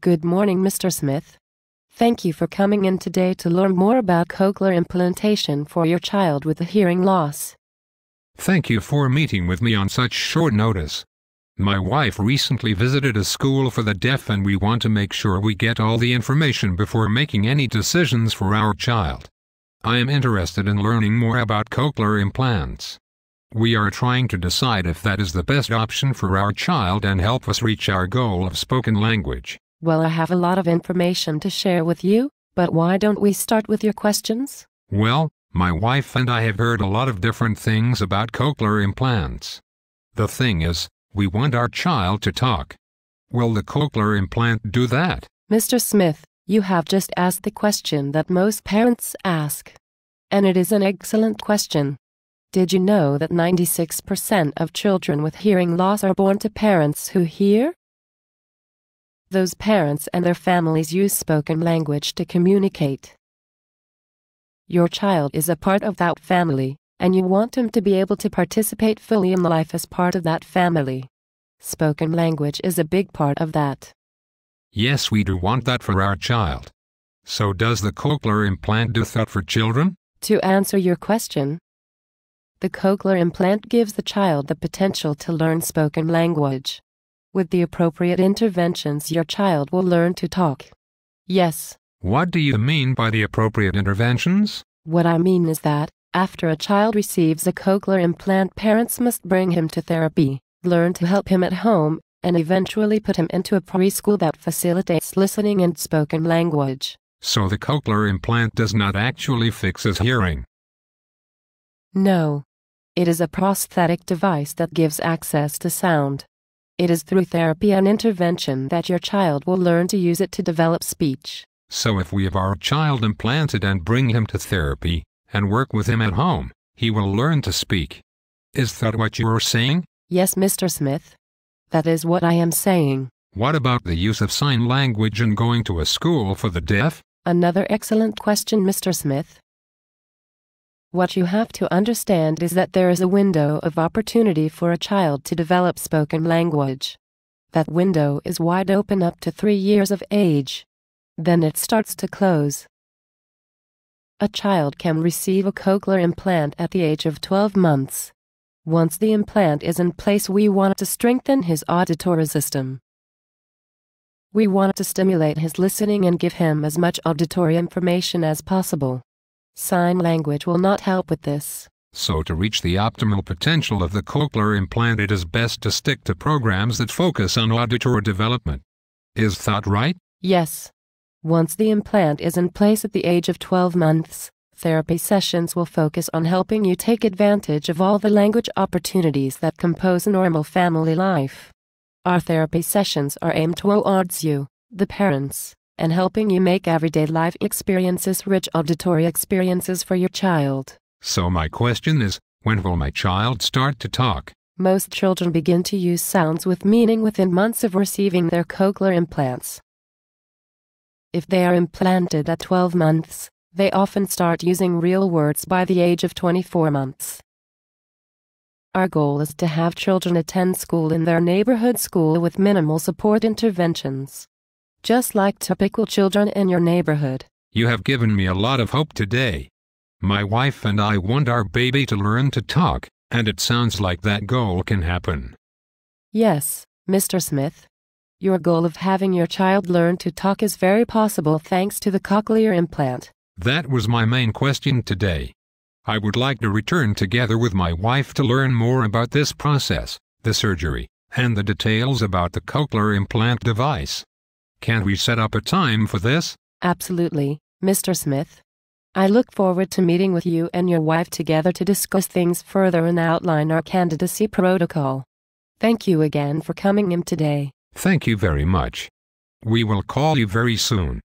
Good morning, Mr. Smith. Thank you for coming in today to learn more about cochlear implantation for your child with a hearing loss. Thank you for meeting with me on such short notice. My wife recently visited a school for the deaf and we want to make sure we get all the information before making any decisions for our child. I am interested in learning more about cochlear implants. We are trying to decide if that is the best option for our child and help us reach our goal of spoken language. Well, I have a lot of information to share with you, but why don't we start with your questions? Well, my wife and I have heard a lot of different things about cochlear implants. The thing is, we want our child to talk. Will the cochlear implant do that? Mr. Smith, you have just asked the question that most parents ask. And it is an excellent question. Did you know that 96% of children with hearing loss are born to parents who hear? Those parents and their families use spoken language to communicate. Your child is a part of that family, and you want him to be able to participate fully in life as part of that family. Spoken language is a big part of that. Yes, we do want that for our child. So does the cochlear implant do that for children? To answer your question, the cochlear implant gives the child the potential to learn spoken language. With the appropriate interventions, your child will learn to talk. Yes. What do you mean by the appropriate interventions? What I mean is that, after a child receives a cochlear implant, parents must bring him to therapy, learn to help him at home, and eventually put him into a preschool that facilitates listening and spoken language. So the cochlear implant does not actually fix his hearing? No. It is a prosthetic device that gives access to sound. It is through therapy and intervention that your child will learn to use it to develop speech. So if we have our child implanted and bring him to therapy, and work with him at home, he will learn to speak. Is that what you are saying? Yes, Mr. Smith. That is what I am saying. What about the use of sign language and going to a school for the deaf? Another excellent question, Mr. Smith. What you have to understand is that there is a window of opportunity for a child to develop spoken language. That window is wide open up to 3 years of age. Then it starts to close. A child can receive a cochlear implant at the age of 12 months. Once the implant is in place, we want to strengthen his auditory system. We want to stimulate his listening and give him as much auditory information as possible. Sign language will not help with this. So to reach the optimal potential of the cochlear implant, it is best to stick to programs that focus on auditory development. Is that right? Yes. Once the implant is in place at the age of 12 months, therapy sessions will focus on helping you take advantage of all the language opportunities that compose a normal family life. Our therapy sessions are aimed towards you, the parents, and helping you make everyday life experiences rich auditory experiences for your child. So my question is, when will my child start to talk? Most children begin to use sounds with meaning within months of receiving their cochlear implants. If they are implanted at 12 months, they often start using real words by the age of 24 months. Our goal is to have children attend school in their neighborhood school with minimal support interventions. Just like typical children in your neighborhood. You have given me a lot of hope today. My wife and I want our baby to learn to talk, and it sounds like that goal can happen. Yes, Mr. Smith. Your goal of having your child learn to talk is very possible thanks to the cochlear implant. That was my main question today. I would like to return together with my wife to learn more about this process, the surgery, and the details about the cochlear implant device. Can we set up a time for this? Absolutely, Mr. Smith. I look forward to meeting with you and your wife together to discuss things further and outline our candidacy protocol. Thank you again for coming in today. Thank you very much. We will call you very soon.